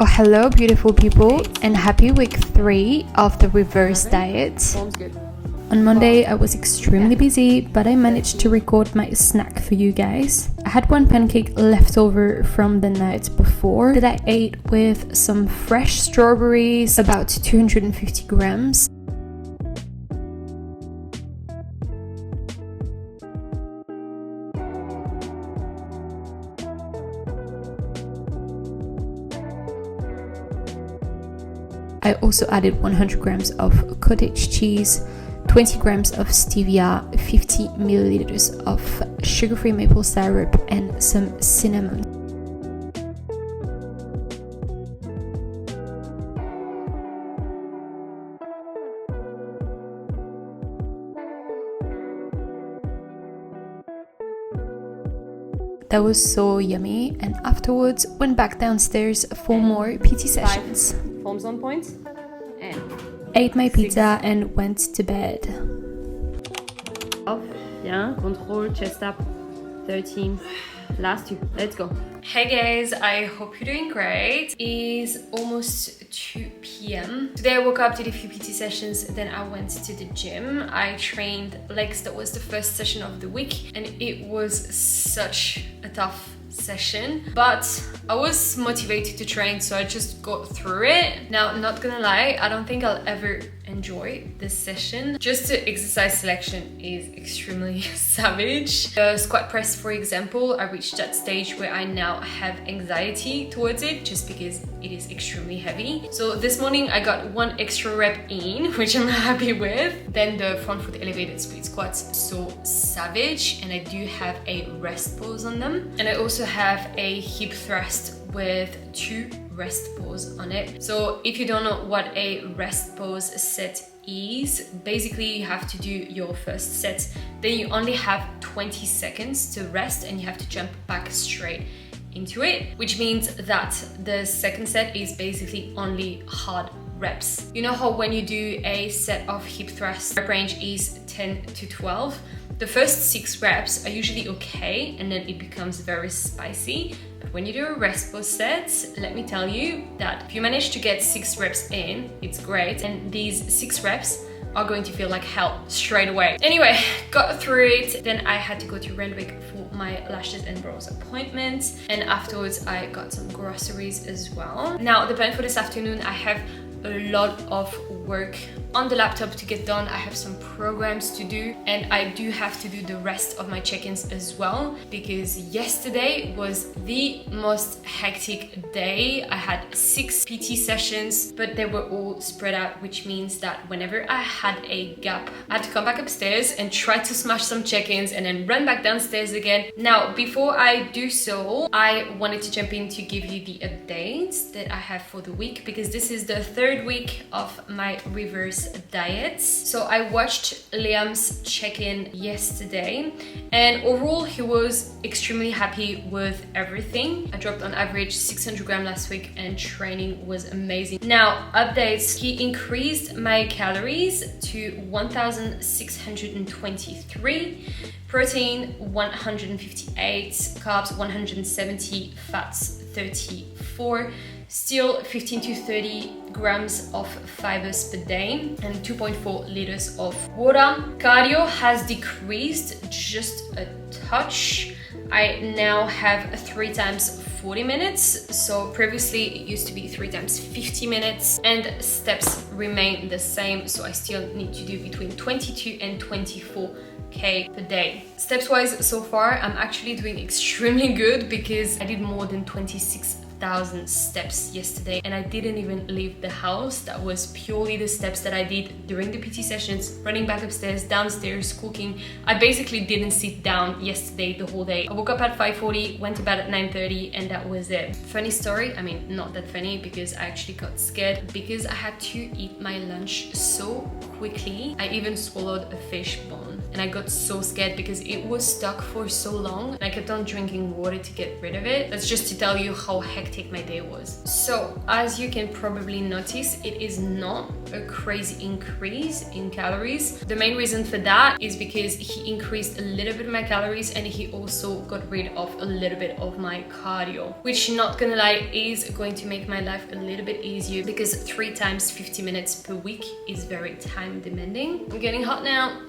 Oh, hello beautiful people and happy week 3 of the reverse diet. Sounds good. On Monday I was extremely busy, but I managed to record my snack for you guys. I had one pancake left over from the night before that I ate with some fresh strawberries, about 250 grams. I also added 100 grams of cottage cheese, 20 grams of stevia, 50 milliliters of sugar-free maple syrup, and some cinnamon. That was so yummy, and afterwards went back downstairs for more PT sessions. 5 forms on point and Ate my pizza and went to bed. off, bien, control, chest up, 13, last 2, let's go. Hey guys, I hope you're doing great. It is almost 2 p.m. Today I woke up, did a few PT sessions, then I went to the gym. I trained legs. That was the first session of the week and it was such a tough session, but I was motivated to train, so I just got through it. Now, not gonna lie, I don't think I'll ever enjoy this session. Just the exercise selection is extremely savage. The squat press, for example, I reached that stage where I now have anxiety towards it just because it is extremely heavy. So this morning I got 1 extra rep in, which I'm happy with. Then the front foot elevated split squats, so savage, and I do have a rest pose on them. And I also have a hip thrust with 2 rest pose on it. So if you don't know what a rest pose set is, basically you have to do your first set, then you only have 20 seconds to rest and you have to jump back straight into it, which means that the second set is basically only hard reps. You know how when you do a set of hip thrusts, rep range is 10 to 12. The first 6 reps are usually okay and then it becomes very spicy. But when you do a rest pose set, let me tell you that if you manage to get 6 reps in, it's great. And these 6 reps are going to feel like hell straight away. Anyway, got through it. Then I had to go to Randwick for my lashes and brows appointment. And afterwards I got some groceries as well. Now the plan for this afternoon, I have a lot of work on the laptop to get done. I have some programs to do and I do have to do the rest of my check-ins as well, because yesterday was the most hectic day. I had 6 PT sessions, but they were all spread out, which means that whenever I had a gap, I had to come back upstairs and try to smash some check-ins and then run back downstairs again. Now, before I do so, I wanted to jump in to give you the updates that I have for the week, because this is the 3rd week of my reverse diet. So I watched Liam's check-in yesterday and overall he was extremely happy with everything. I dropped on average 600 grams last week and training was amazing. Now, updates, he increased my calories to 1,623, protein 158, carbs 170, fats 34, still 15 to 30 grams of fibers per day and 2.4 liters of water. Cardio has decreased just a touch. I now have 3 times 40 minutes. So previously it used to be 3 times 50 minutes, and steps remain the same. So I still need to do between 22 and 24K per day. Steps wise, so far I'm actually doing extremely good because I did more than 26,000 steps yesterday and I didn't even leave the house. That was purely the steps that I did during the PT sessions, running back upstairs, downstairs, cooking. I basically didn't sit down yesterday the whole day. I woke up at 5:40, went to bed at 9:30 and that was it. Funny story, I mean not that funny because I actually got scared because I had to eat my lunch so quickly. I even swallowed a fish bone. and I got so scared because it was stuck for so long and I kept on drinking water to get rid of it. That's just to tell you how hectic my day was. So as you can probably notice, it is not a crazy increase in calories. The main reason for that is because he increased a little bit of my calories and he also got rid of a little bit of my cardio, which, not gonna lie, is going to make my life a little bit easier because 3 times 50 minutes per week is very time demanding. I'm getting hot now.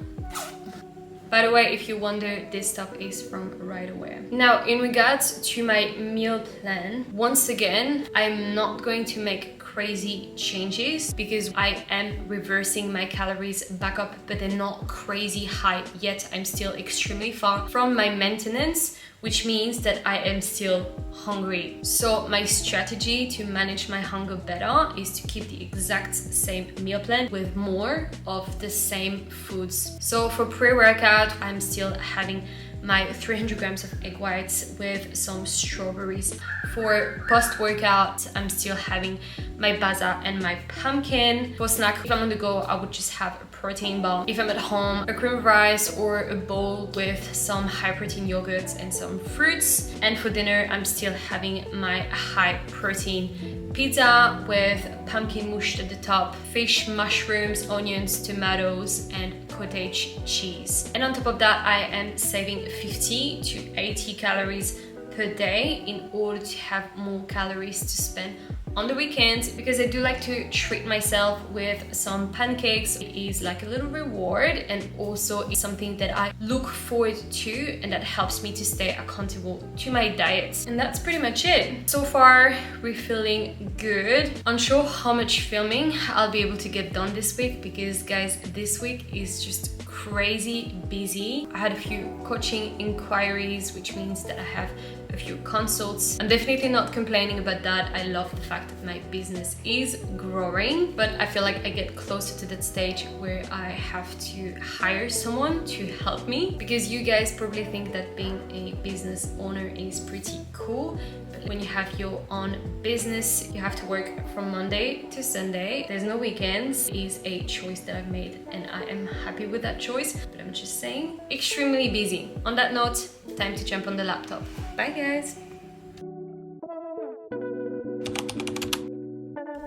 By the way, if you wonder, this stuff is from Right Away. Now, in regards to my meal plan, once again, I'm not going to make crazy changes because I am reversing my calories back up, but they're not crazy high yet. I'm still extremely far from my maintenance, which means that I am still hungry. So my strategy to manage my hunger better is to keep the exact same meal plan with more of the same foods. So for pre-workout, I'm still having my 300 grams of egg whites with some strawberries. For post-workout, I'm still having my baza and my pumpkin. For snack, if I'm on the go, I would just have a protein bar. If I'm at home, a cream of rice or a bowl with some high protein yogurts and some fruits. And for dinner, I'm still having my high protein pizza with pumpkin mush at the top, fish, mushrooms, onions, tomatoes, and cottage cheese. And on top of that, I am saving 50 to 80 calories per day in order to have more calories to spend on the weekends, because I do like to treat myself with some pancakes. It is like a little reward, and also it's something that I look forward to and that helps me to stay accountable to my diet. And that's pretty much it. So far, we're feeling good. Unsure how much filming I'll be able to get done this week because, guys, this week is just crazy busy. I had a few coaching inquiries, which means that I have a few consults. I'm definitely not complaining about that. I love the fact that my business is growing, but I feel like I get closer to that stage where I have to hire someone to help me, because you guys probably think that being a business owner is pretty cool, but when you have your own business, you have to work from Monday to Sunday. There's no weekends. It is a choice that I've made and I am happy with that choice, but I'm just saying, extremely busy. On that note, time to jump on the laptop. Bye guys.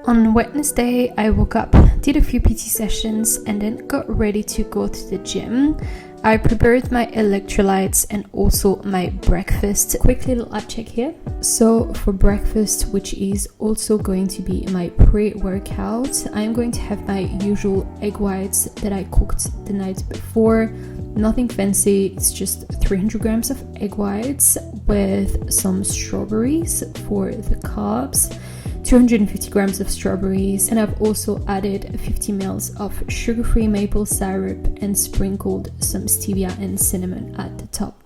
On Wednesday, I woke up, did a few PT sessions, and then got ready to go to the gym. I prepared my electrolytes and also my breakfast. Quick little app check here. So for breakfast, which is also going to be my pre-workout, I'm going to have my usual egg whites that I cooked the night before. Nothing fancy, it's just 300 grams of egg whites with some strawberries for the carbs, 250 grams of strawberries, and I've also added 50 ml of sugar-free maple syrup and sprinkled some stevia and cinnamon at the top.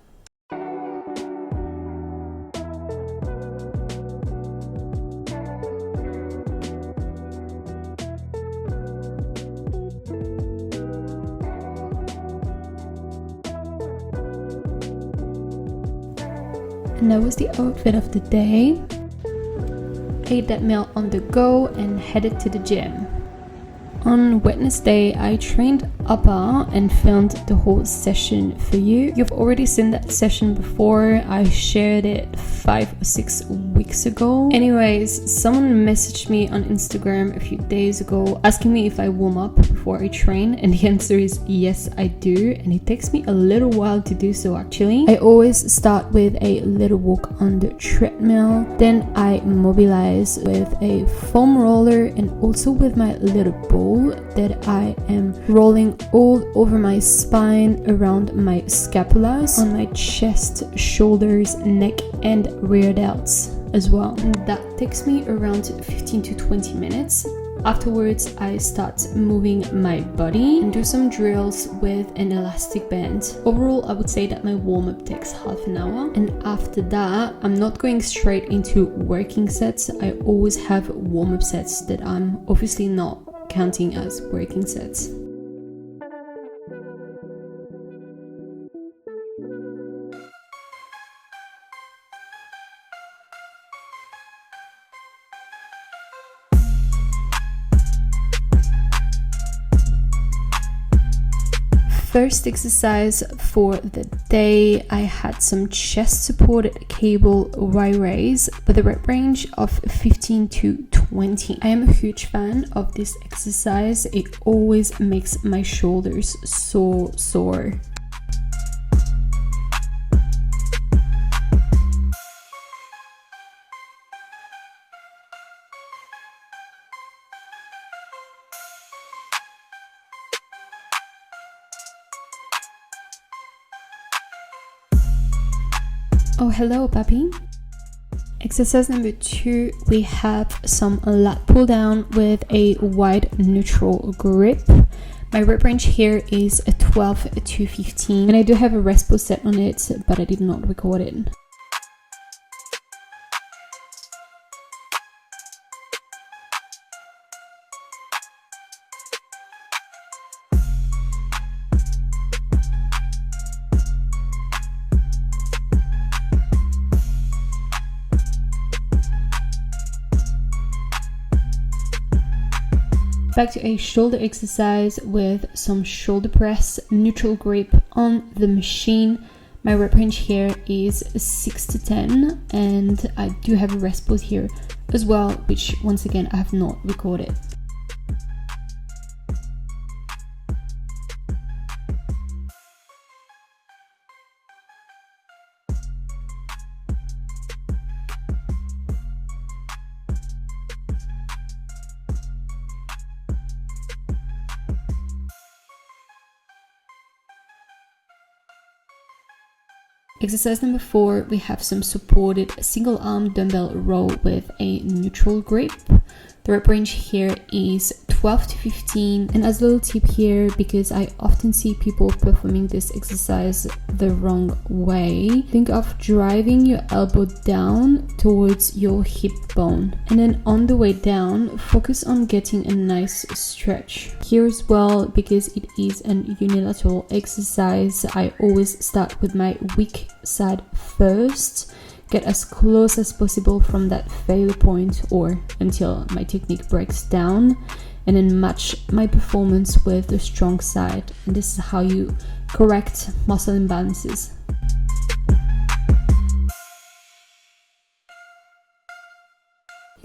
And that was the outfit of the day. Ate that meal on the go and headed to the gym. On Wednesday, I trained upper and filmed the whole session for you. You've already seen that session before. I shared it 5 or 6 weeks ago. Anyways, someone messaged me on Instagram a few days ago asking me if I warm up before I train, and the answer is yes, I do, and it takes me a little while to do so actually. I always start with a little walk on the treadmill, then I mobilize with a foam roller and also with my little ball that I am rolling all over my spine, around my scapulas, on my chest, shoulders, neck, and rear delts as well. And that takes me around 15 to 20 minutes. Afterwards, I start moving my body and do some drills with an elastic band. Overall, I would say that my warm-up takes half an hour. And after that, I'm not going straight into working sets. I always have warm-up sets that I'm obviously not counting as working sets. first exercise for the day, I had some chest supported cable Y raise with a rep range of 15 to 20. I am a huge fan of this exercise. It always makes my shoulders so sore. Oh, hello, puppy. Exercise number 2, we have some lat pull down with a wide neutral grip. My rep range here is a 12 to 15, and I do have a rest pause set on it, but I did not record it. Back to a shoulder exercise with some shoulder press, neutral grip on the machine. My rep range here is 6 to 10, and I do have a rest pause here as well, which once again I have not recorded. Exercise number 4, we have some supported single arm dumbbell row with a neutral grip. The rep range here is 12 to 15, and as a little tip here, because I often see people performing this exercise the wrong way, think of driving your elbow down towards your hip bone, and then on the way down, focus on getting a nice stretch. Here as well, because it is an unilateral exercise, I always start with my weak side first, get as close as possible from that failure point or until my technique breaks down, and then match my performance with the strong side. And this is how you correct muscle imbalances.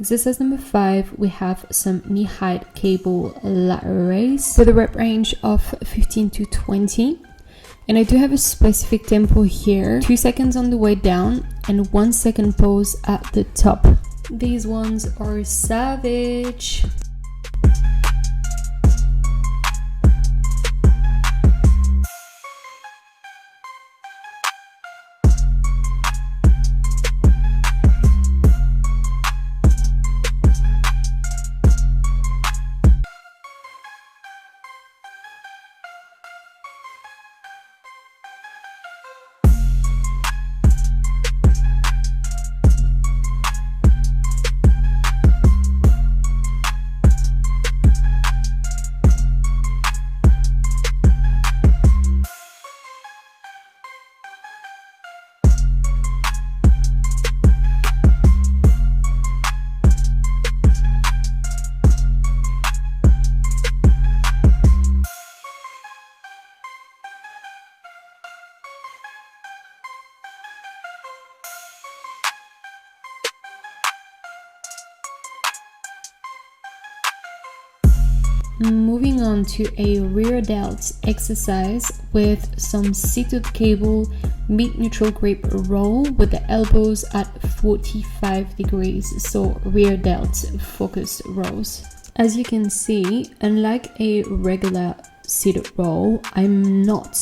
Exercise number 5, we have some knee height cable lat raise with a rep range of 15 to 20. And I do have a specific tempo here, 2 seconds on the way down and 1 second pause at the top. These ones are savage. Moving on to a rear delt exercise with some seated cable mid neutral grip roll with the elbows at 45 degrees, so rear delt focus rows. As you can see, unlike a regular seated roll, I'm not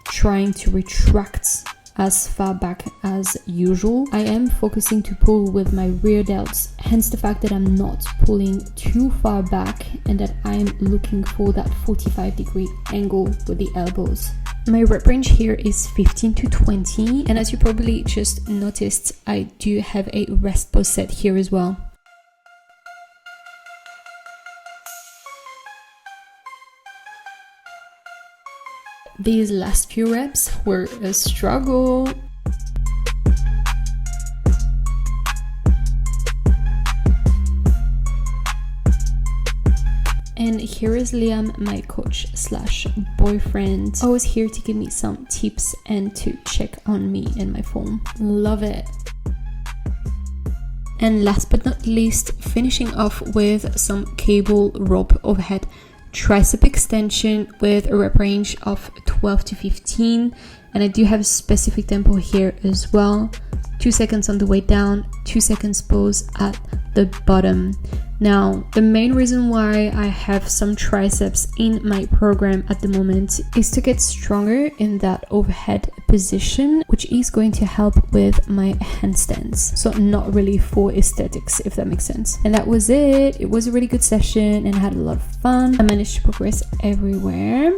trying to retract as far back as usual. I am focusing to pull with my rear delts, hence the fact that I'm not pulling too far back and that I'm looking for that 45-degree angle with the elbows. My rep range here is 15 to 20, and as you probably just noticed, I do have a rest pause set here as well. These last few reps were a struggle. and here is Liam, my coach slash boyfriend, always here to give me some tips and to check on me and my form. Love it. And last but not least, finishing off with some cable rope overhead tricep extension with a rep range of 12 to 15, and I do have a specific tempo here as well. 2 seconds on the way down, 2 seconds pause at the bottom. Now, the main reason why I have some triceps in my program at the moment is to get stronger in that overhead position, which is going to help with my handstands. So not really for aesthetics, if that makes sense. And that was it. It was a really good session and I had a lot of fun. I managed to progress everywhere.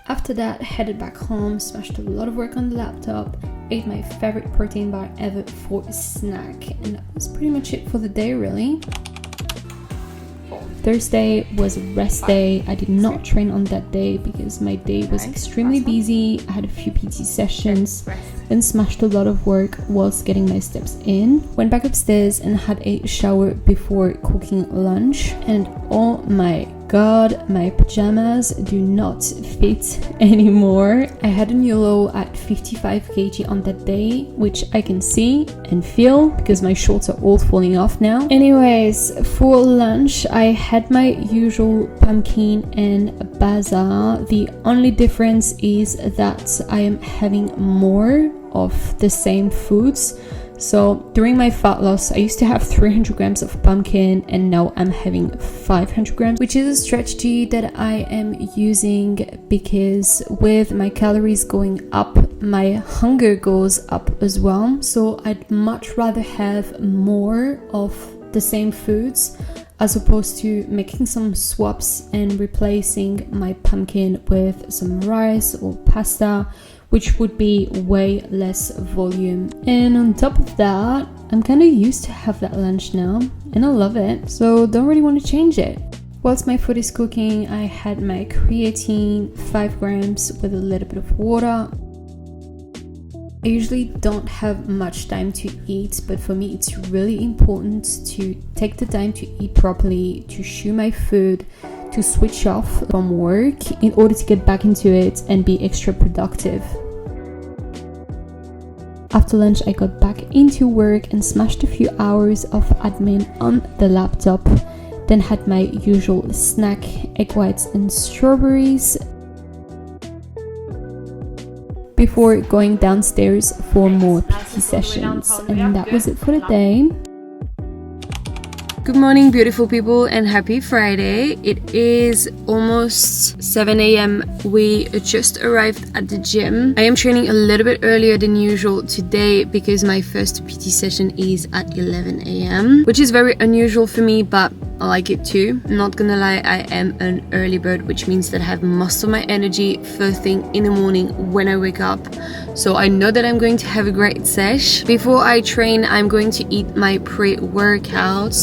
After that, headed back home, smashed a lot of work on the laptop, ate my favorite protein bar ever for a snack, and that was pretty much it for the day, really. Thursday was a rest day. I did not train on that day because my day was extremely busy. I had a few PT sessions and smashed a lot of work whilst getting my steps in. Went back upstairs and had a shower before cooking lunch, and oh my god, my pajamas do not fit anymore. I had a new low at 55 kg on that day, which I can see and feel because my shorts are all falling off now. Anyways, for lunch I had my usual pumpkin and baza. The only difference is that I am having more of the same foods. So during my fat loss, I used to have 300 grams of pumpkin and now I'm having 500 grams, which is a strategy that I am using because with my calories going up, my hunger goes up as well. So I'd much rather have more of the same foods as opposed to making some swaps and replacing my pumpkin with some rice or pasta, which would be way less volume. And on top of that, I'm kind of used to have that lunch now and I love it, so don't really want to change it. Whilst my food is cooking, I had my creatine, 5 grams with a little bit of water. I usually don't have much time to eat, but for me it's really important to take the time to eat properly, to chew my food, to switch off from work in order to get back into it and be extra productive. After lunch, I got back into work and smashed a few hours of admin on the laptop. Then had my usual snack, egg whites and strawberries, before going downstairs for more PT sessions. And that was it for the day. Good morning, beautiful people, and happy Friday. It is almost 7 a.m. We just arrived at the gym. I am training a little bit earlier than usual today because my first PT session is at 11 a.m., which is very unusual for me, but I like it too. Not gonna lie, I am an early bird, which means that I have most of my energy first thing in the morning when I wake up. So I know that I'm going to have a great sesh. Before I train, I'm going to eat my pre-workout,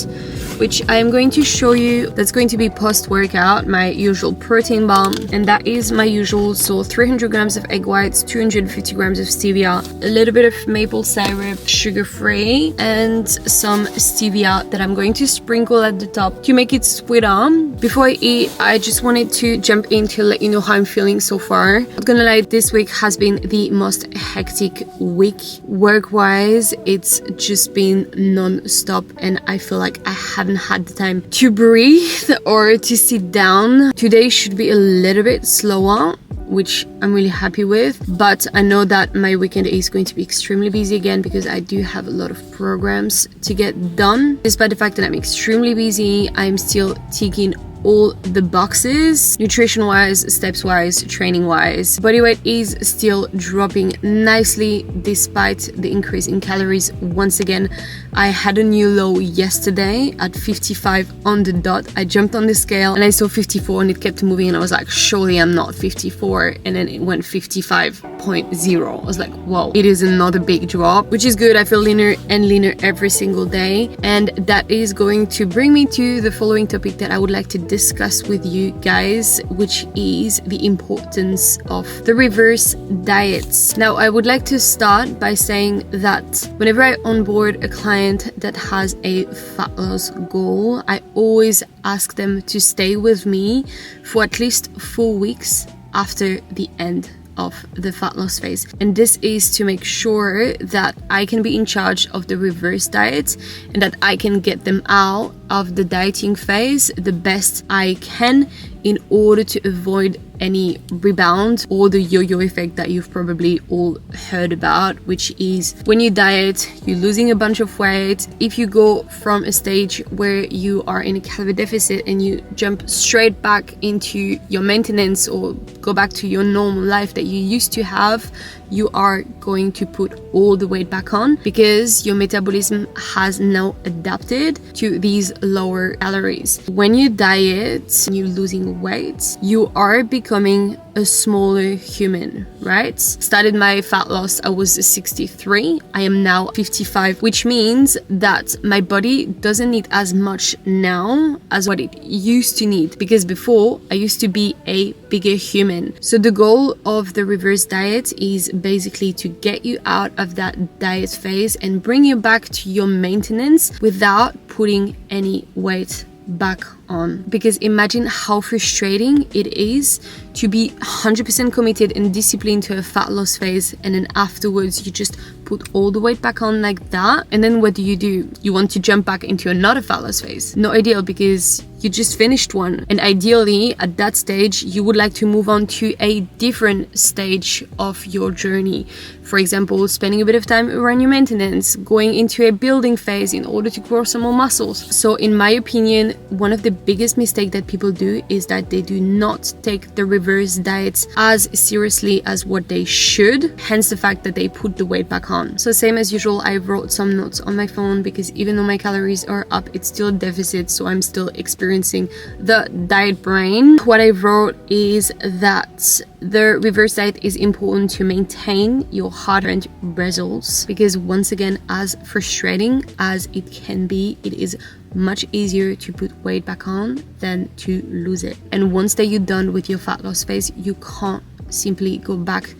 which I am going to show you. That's going to be post-workout, my usual protein bar, and that is my usual. So 300 grams of egg whites, 250 grams of stevia, a little bit of maple syrup, sugar-free, and some stevia that I'm going to sprinkle at the top to make it sweeter. Before I eat, I just wanted to jump in to let you know how I'm feeling so far. Not gonna lie, this week has been the most hectic week work-wise. It's just been non-stop and I feel like I haven't had the time to breathe or to sit down. Today should be a little bit slower, which I'm really happy with, but I know that my weekend is going to be extremely busy again because I do have a lot of programs to get done. Despite the fact that I'm extremely busy, I'm still ticking all the boxes, nutrition wise, steps wise, training wise. Body weight is still dropping nicely despite the increase in calories. Once again, I had a new low yesterday at 55 on the dot. I jumped on the scale and I saw 54 and it kept moving and I was like, surely I'm not 54, and then it went 55.0. I was like, whoa, it is another big drop, which is good. I feel leaner and leaner every single day, and that is going to bring me to the following topic that I would like to discuss with you guys, which is the importance of the reverse diets. Now, I would like to start by saying that whenever I onboard a client client that has a fat loss goal, I always ask them to stay with me for at least 4 weeks after the end of the fat loss phase. And this is to make sure that I can be in charge of the reverse diet and that I can get them out of the dieting phase the best I can in order to avoid any rebound or the yo-yo effect that you've probably all heard about, which is when you diet, you're losing a bunch of weight. If you go from a stage where you are in a calorie deficit and you jump straight back into your maintenance or go back to your normal life that you used to have, you are going to put all the weight back on because your metabolism has now adapted to these lower calories. When you diet and you're losing weight, you are becoming a smaller human, right? Started my fat loss, I was 63. I am now 55, which means that my body doesn't need as much now as what it used to need, because before I used to be a bigger human. So the goal of the reverse diet is basically to get you out of that diet phase and bring you back to your maintenance without putting any weight back on. Because imagine how frustrating it is to be 100% committed and disciplined to a fat loss phase, and then afterwards you just put all the weight back on like that, and then what do? You want to jump back into another fat loss phase. Not ideal, because you just finished one, and ideally at that stage you would like to move on to a different stage of your journey. For example, spending a bit of time around your maintenance, going into a building phase in order to grow some more muscles. So in my opinion, one of the biggest mistakes that people do is that they do not take the reverse diets as seriously as what they should, hence the fact that they put the weight back on. So same as usual, I wrote some notes on my phone because even though my calories are up, it's still a deficit, so I'm still experiencing the diet brain. What I wrote is that the reverse diet is important to maintain your hard-earned results, because once again, as frustrating as it can be, it is much easier to put weight back on than to lose it. And once that you're done with your fat loss phase, you can't simply go back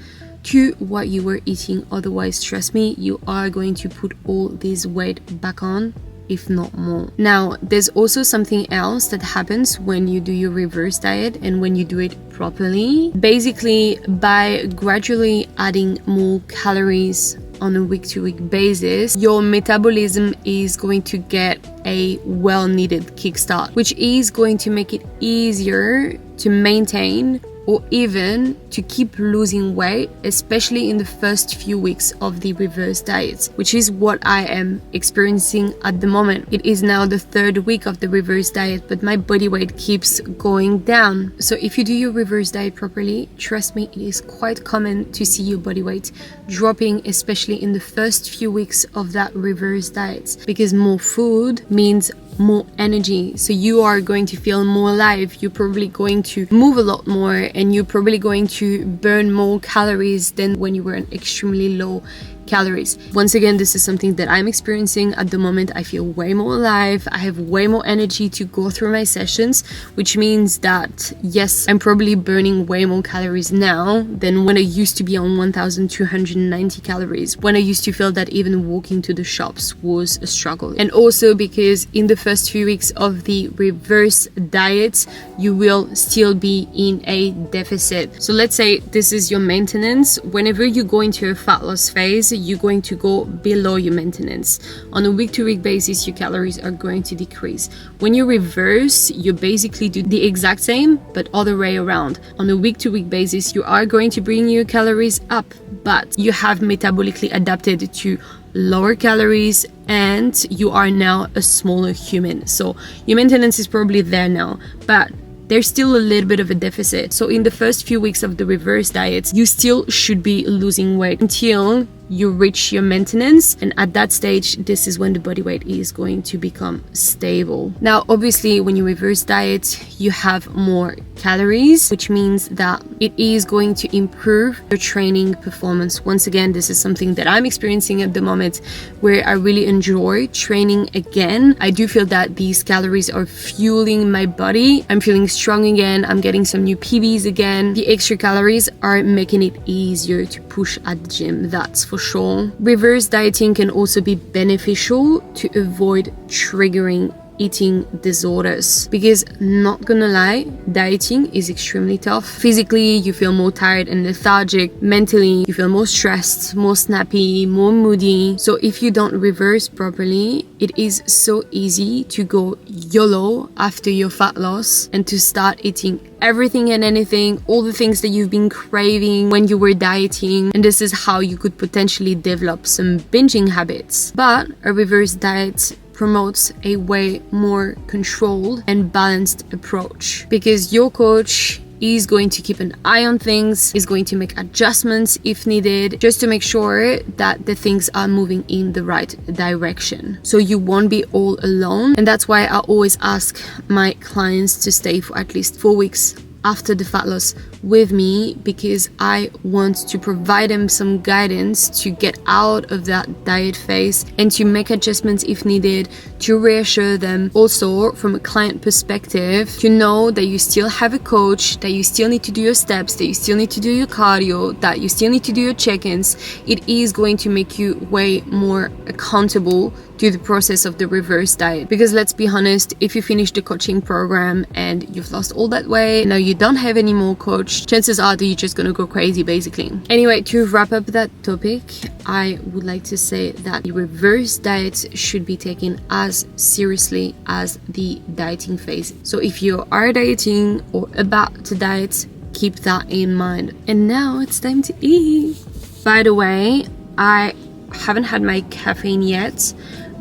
to what you were eating. Otherwise, trust me, you are going to put all this weight back on, if not more. Now, there's also something else that happens when you do your reverse diet and when you do it properly. Basically, by gradually adding more calories on a week-to-week basis, your metabolism is going to get a well-needed kickstart, which is going to make it easier to maintain or even to keep losing weight, especially in the first few weeks of the reverse diet, which is what I am experiencing at the moment. It is now the 3rd week of the reverse diet, but my body weight keeps going down. So if you do your reverse diet properly, trust me, it is quite common to see your body weight dropping, especially in the first few weeks of that reverse diet, because more food means more energy. So you are going to feel more alive, you're probably going to move a lot more, and you're probably going to burn more calories than when you were on extremely low calories. Once again, this is something that I'm experiencing at the moment. I feel way more alive, I have way more energy to go through my sessions, which means that yes, I'm probably burning way more calories now than when I used to be on 1290 calories, when I used to feel that even walking to the shops was a struggle. And also because in the first few weeks of the reverse diet, you will still be in a deficit. So let's say this is your maintenance. Whenever you go into a fat loss phase, you're going to go below your maintenance. On a week-to-week basis, your calories are going to decrease. When you reverse, you basically do the exact same, but other way around. On a week-to-week basis, you are going to bring your calories up, but you have metabolically adapted to lower calories and you are now a smaller human. So your maintenance is probably there now, but there's still a little bit of a deficit. So in the first few weeks of the reverse diet, you still should be losing weight until you reach your maintenance, and at that stage, this is when the body weight is going to become stable. Now, obviously, when you reverse diet, you have more calories, which means that it is going to improve your training performance. Once again, this is something that I'm experiencing at the moment, where I really enjoy training again. I do feel that these calories are fueling my body. I'm feeling strong again. I'm getting some new PBs again. The extra calories are making it easier to push at the gym, that's for for sure. Reverse dieting can also be beneficial to avoid triggering eating disorders, because not gonna lie, dieting is extremely tough. Physically, you feel more tired and lethargic. Mentally, you feel more stressed, more snappy, more moody. So if you don't reverse properly, it is so easy to go YOLO after your fat loss and to start eating everything and anything, all the things that you've been craving when you were dieting. And this is how you could potentially develop some binging habits. But a reverse diet promotes a way more controlled and balanced approach, because your coach is going to keep an eye on things, is going to make adjustments if needed, just to make sure that the things are moving in the right direction. So you won't be all alone. And that's why I always ask my clients to stay for at least 4 weeks after the fat loss with me, because I want to provide them some guidance to get out of that diet phase and to make adjustments if needed, to reassure them also from a client perspective, to know that you still have a coach, that you still need to do your steps, that you still need to do your cardio, that you still need to do your check-ins. It is going to make you way more accountable to the process of the reverse diet. Because let's be honest, if you finish the coaching program and you've lost all that weight, now you don't have any more coach, chances are that you're just gonna go crazy basically. Anyway, to wrap up that topic, I would like to say that the reverse diet should be taken as seriously as the dieting phase. So if you are dieting or about to diet, keep that in mind. And now it's time to eat. By the way, I haven't had my caffeine yet.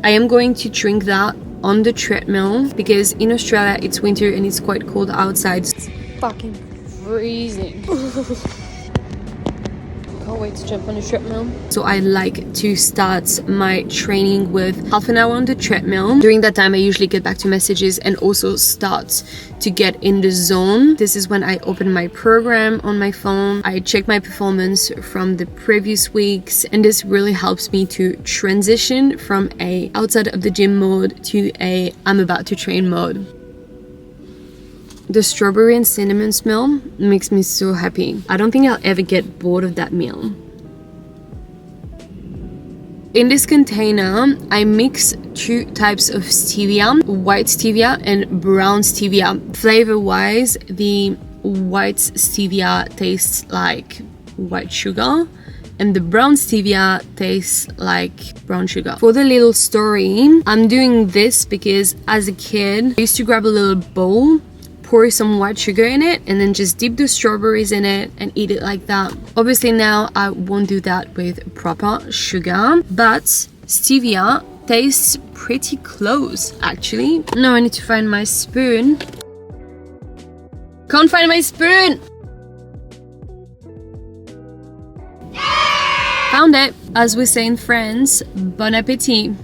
I am going to drink that on the treadmill, because in Australia it's winter and it's quite cold outside. It's fucking freezing. Can't wait to jump on the treadmill. So I like to start my training with half an hour on the treadmill. During that time I usually get back to messages and also start to get in the zone. This is when I open my program on my phone. I check my performance from the previous weeks, and this really helps me to transition from a outside of the gym mode to a I'm about to train mode. The strawberry and cinnamon smell makes me so happy. I don't think I'll ever get bored of that meal. In this container, I mix 2 types of stevia, white stevia and brown stevia. Flavor-wise, the white stevia tastes like white sugar, and the brown stevia tastes like brown sugar. For the little story, I'm doing this because as a kid, I used to grab a little bowl, pour some white sugar in it, and then just dip the strawberries in it and eat it like that. Obviously now I won't do that with proper sugar, but stevia tastes pretty close actually. Now I need to find my spoon. Can't find my spoon! Found it! As we say in France, bon appétit!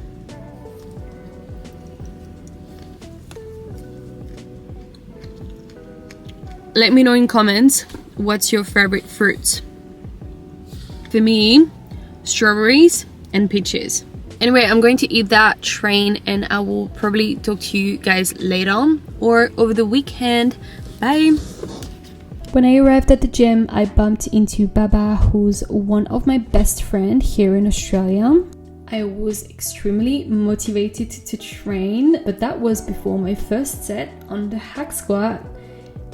Let me know in comments what's your favorite fruit. For me, strawberries and peaches. Anyway, I'm going to eat that, train, and I will probably talk to you guys later or over the weekend. Bye! When I arrived at the gym, I bumped into Baba, who's one of my best friends here in Australia. I was extremely motivated to train, but that was before my first set on the hack squat.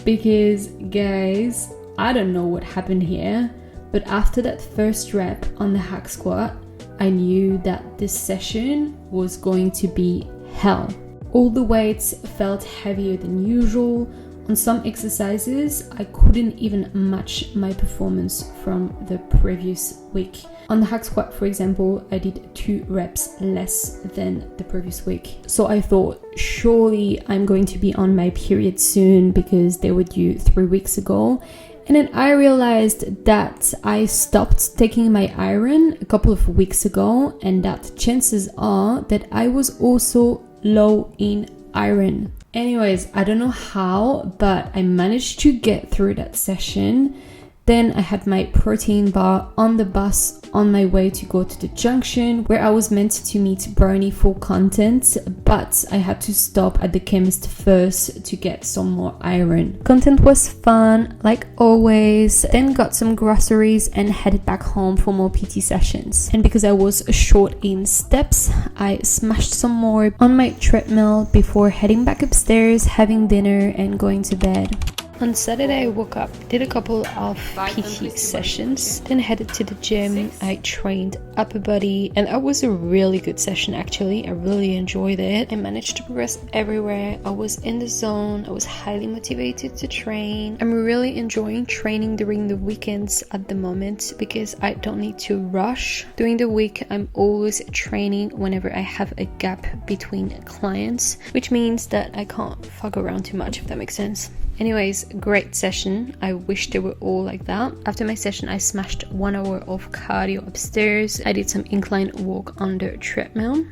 Because guys, I don't know what happened here, but after that first rep on the hack squat, I knew that this session was going to be hell. All the weights felt heavier than usual. On some exercises, I couldn't even match my performance from the previous week. On the hack squat, for example, I did 2 reps less than the previous week. So I thought, surely I'm going to be on my period soon, because they were due 3 weeks ago. And then I realized that I stopped taking my iron a couple of weeks ago, and that chances are that I was also low in iron. Anyways, I don't know how, but I managed to get through that session. Then I had my protein bar on the bus on my way to go to the junction where I was meant to meet Brownie for content, but I had to stop at the chemist first to get some more iron. Content was fun, like always, then got some groceries and headed back home for more PT sessions. And because I was short in steps, I smashed some more on my treadmill before heading back upstairs, having dinner and going to bed. On Saturday, I woke up, did a couple of PT sessions, then headed to the gym. I trained upper body, and that was a really good session actually. I really enjoyed it. I managed to progress everywhere. I was in the zone. I was highly motivated to train. I'm really enjoying training during the weekends at the moment because I don't need to rush. During the week, I'm always training whenever I have a gap between clients, which means that I can't fuck around too much, if that makes sense. Anyways, great session. I wish they were all like that. After my session, I smashed 1 hour of cardio upstairs. I did some incline walk on the treadmill.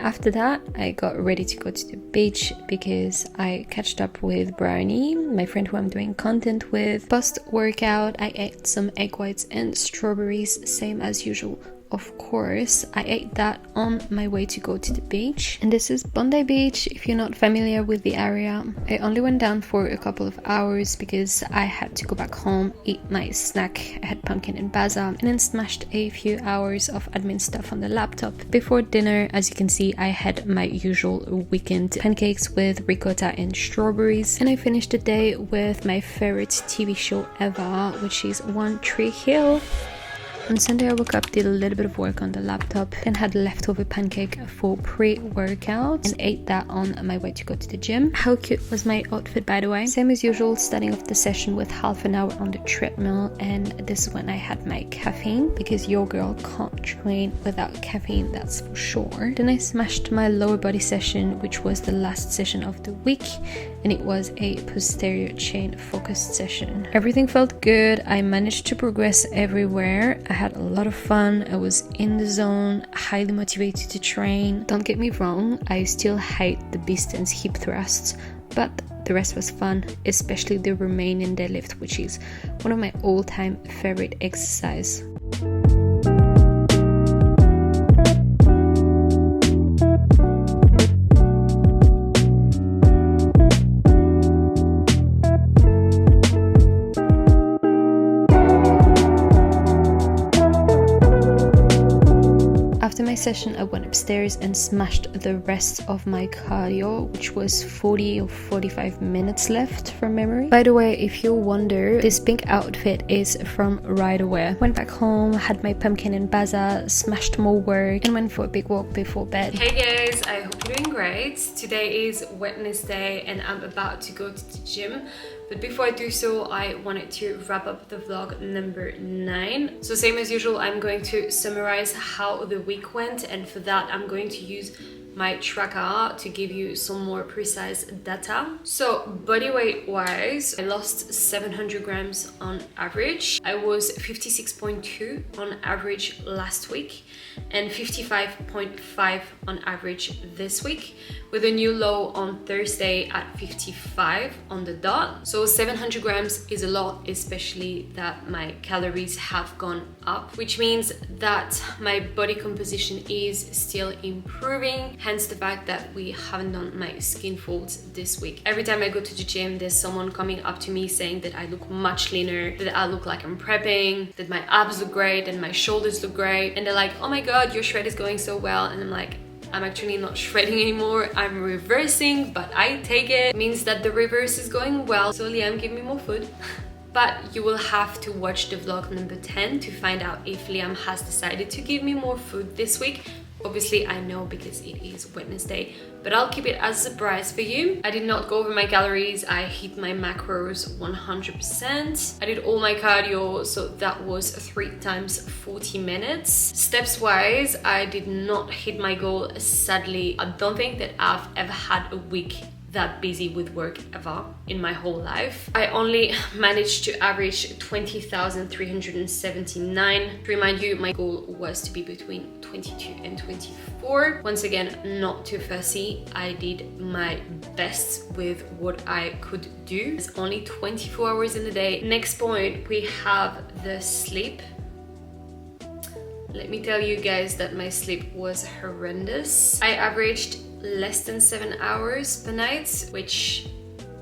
After that, I got ready to go to the beach because I catched up with Brownie, my friend who I'm doing content with. Post-workout, I ate some egg whites and strawberries, same as usual. Of course, I ate that on my way to go to the beach. And this is Bondi Beach, if you're not familiar with the area. I only went down for a couple of hours because I had to go back home, eat my snack. I had pumpkin and baza, and then smashed a few hours of admin stuff on the laptop. Before dinner, as you can see, I had my usual weekend pancakes with ricotta and strawberries. And I finished the day with my favorite TV show ever, which is One Tree Hill. On Sunday, I woke up, did a little bit of work on the laptop, then had leftover pancake for pre-workout and ate that on my way to go to the gym. How cute was my outfit, by the way? Same as usual, starting off the session with half an hour on the treadmill, and this is when I had my caffeine because your girl can't train without caffeine, that's for sure. Then I smashed my lower body session, which was the last session of the week, and it was a posterior chain focused session. Everything felt good. I managed to progress everywhere. I had a lot of fun. I was in the zone, highly motivated to train. Don't get me wrong, I still hate the distance hip thrusts, but the rest was fun, especially the Romanian deadlift, which is one of my all-time favorite exercise. After my session, I went upstairs and smashed the rest of my cardio, which was 40 or 45 minutes left from memory. By the way, if you wonder, this pink outfit is from Right Away. Went back home, had my pumpkin and baza, smashed more work, and went for a big walk before bed. Hey guys, I hope you're doing great. Today is Wednesday and I'm about to go to the gym. But before I do so, I wanted to wrap up the vlog number 9. So same as usual, I'm going to summarize how the week went, and for that I'm going to use my tracker to give you some more precise data. So body weight wise, I lost 700 grams on average. I was 56.2 on average last week and 55.5 on average this week, with a new low on Thursday at 55 on the dot. So 700 grams is a lot, especially that my calories have gone up, which means that my body composition is still improving, hence the fact that we haven't done my skin folds this week. Every time I go to the gym, there's someone coming up to me saying that I look much leaner, that I look like I'm prepping, that my abs look great and my shoulders look great, and they're like, oh my god, your shred is going so well, and I'm like, I'm actually not shredding anymore, I'm reversing, but I take it. It means that the reverse is going well, so Liam, give me more food. But you will have to watch the vlog number 10 to find out if Liam has decided to give me more food this week, Obviously, I know because it is Wednesday, but I'll keep it as a surprise for you. I did not go over my calories. I hit my macros 100%. I did all my cardio, so that was 3 times 40 minutes. Steps wise, I did not hit my goal. Sadly, I don't think that I've ever had a week that busy with work ever in my whole life. I only managed to average 20,379. To remind you, my goal was to be between 22 and 24. Once again, not too fussy. I did my best with what I could do. It's only 24 hours in the day. Next point, we have the sleep. Let me tell you guys that my sleep was horrendous. I averaged less than 7 hours per night, which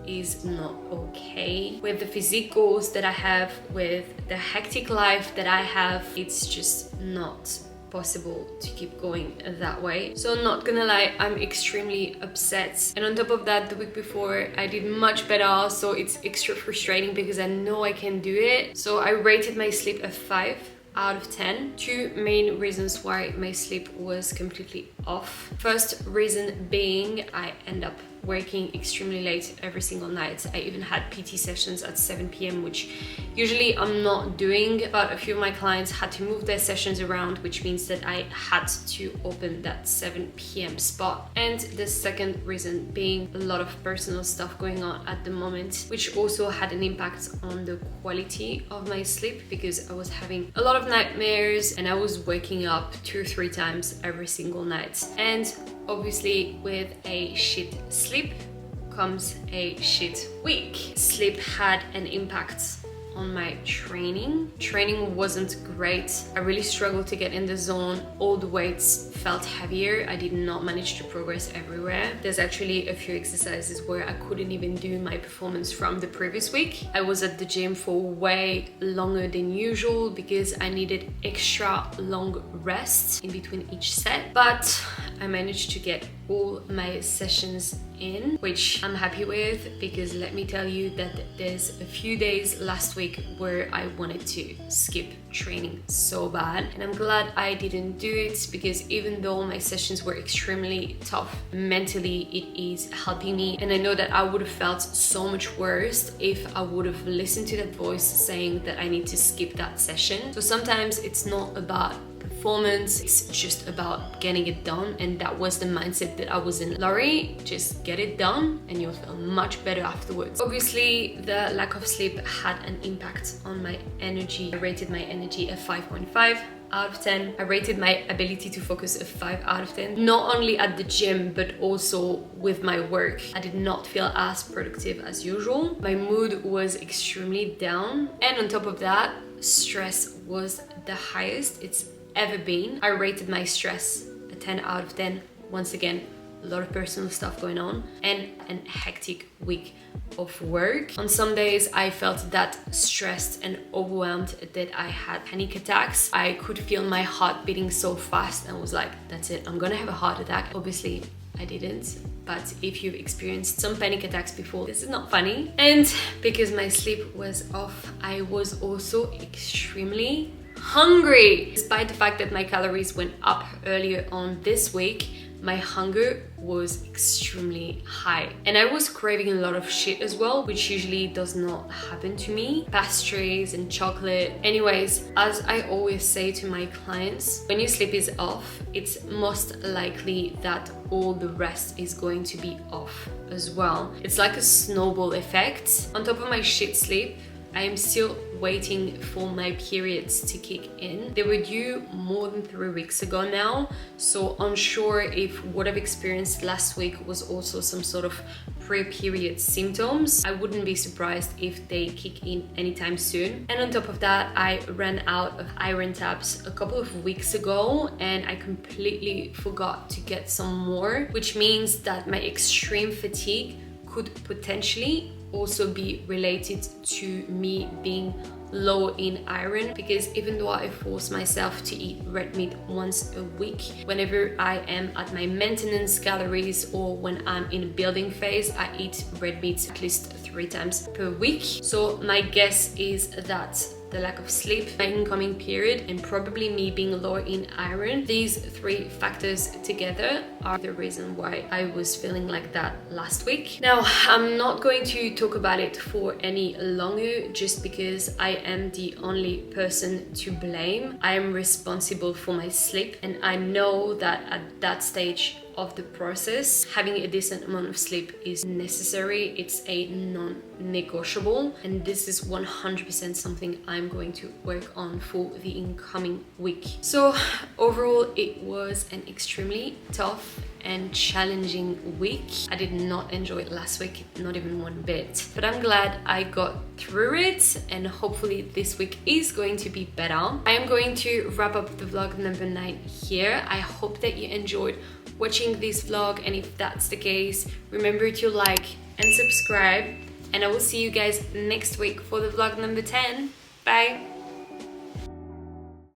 is not okay. With the physique goals that I have, with the hectic life that I have, it's just not possible to keep going that way. So I'm not gonna lie, I'm extremely upset. And on top of that, the week before I did much better, so it's extra frustrating because I know I can do it. So I rated my sleep a 5 out of 10. 2 main reasons why my sleep was completely off. First reason being, I end up working extremely late every single night. I even had PT sessions at 7 p.m, which usually I'm not doing, but a few of my clients had to move their sessions around, which means that I had to open that 7 p.m. spot. And the second reason being a lot of personal stuff going on at the moment, which also had an impact on the quality of my sleep because I was having a lot of nightmares and I was waking up 2 or 3 times every single night. And obviously with a shit sleep comes a shit week. Sleep had an impact on my training. Training wasn't great. I really struggled to get in the zone. All the weights felt heavier. I did not manage to progress everywhere. There's actually a few exercises where I couldn't even do my performance from the previous week. I was at the gym for way longer than usual because I needed extra long rests in between each set, but I managed to get all my sessions in, which I'm happy with because let me tell you that there's a few days last week where I wanted to skip training so bad, and I'm glad I didn't do it because even though my sessions were extremely tough, mentally it is helping me, and I know that I would have felt so much worse if I would have listened to that voice saying that I need to skip that session. So sometimes it's not about performance, it's just about getting it done, and that was the mindset that I was in. Laurie, just get it done and you'll feel much better afterwards. Obviously, the lack of sleep had an impact on my energy. I rated my energy a 5.5 out of 10. I rated my ability to focus a 5 out of 10. Not only at the gym, but also with my work. I did not feel as productive as usual. My mood was extremely down. And on top of that, stress was the highest it's ever been. I rated my stress a 10 out of 10. Once again, a lot of personal stuff going on and a hectic week of work. On some days I felt that stressed and overwhelmed that I had panic attacks. I could feel my heart beating so fast and was like, that's it, I'm gonna have a heart attack. Obviously I didn't, but if you've experienced some panic attacks before, this is not funny. And because my sleep was off, I was also extremely hungry. Despite the fact that my calories went up earlier on this week, my hunger was extremely high. And I was craving a lot of shit as well, which usually does not happen to me. Pastries and chocolate. Anyways, as I always say to my clients, when your sleep is off, it's most likely that all the rest is going to be off as well. It's like a snowball effect. On top of my shit sleep, I am still waiting for my periods to kick in. They were due more than 3 weeks ago now, so unsure if what I've experienced last week was also some sort of pre-period symptoms. I wouldn't be surprised if they kick in anytime soon. And on top of that, I ran out of iron tabs a couple of weeks ago and I completely forgot to get some more, which means that my extreme fatigue could potentially also be related to me being low in iron, because even though I force myself to eat red meat once a week, whenever I am at my maintenance calories or when I'm in a building phase, I eat red meat at least 3 times per week. So my guess is that the lack of sleep, my incoming period, and probably me being low in iron. These three factors together are the reason why I was feeling like that last week. Now, I'm not going to talk about it for any longer just because I am the only person to blame. I am responsible for my sleep, and I know that at that stage of the process, having a decent amount of sleep is necessary. It's a non-negotiable, and this is 100% something I'm going to work on for the incoming week. So overall, it was an extremely tough and challenging week. I did not enjoy it last week, not even one bit, but I'm glad I got through it, and hopefully this week is going to be better. I am going to wrap up the vlog number 9 here. I hope that you enjoyed watching this vlog, and if that's the case, remember to like and subscribe, and I will see you guys next week for the vlog number 10. Bye.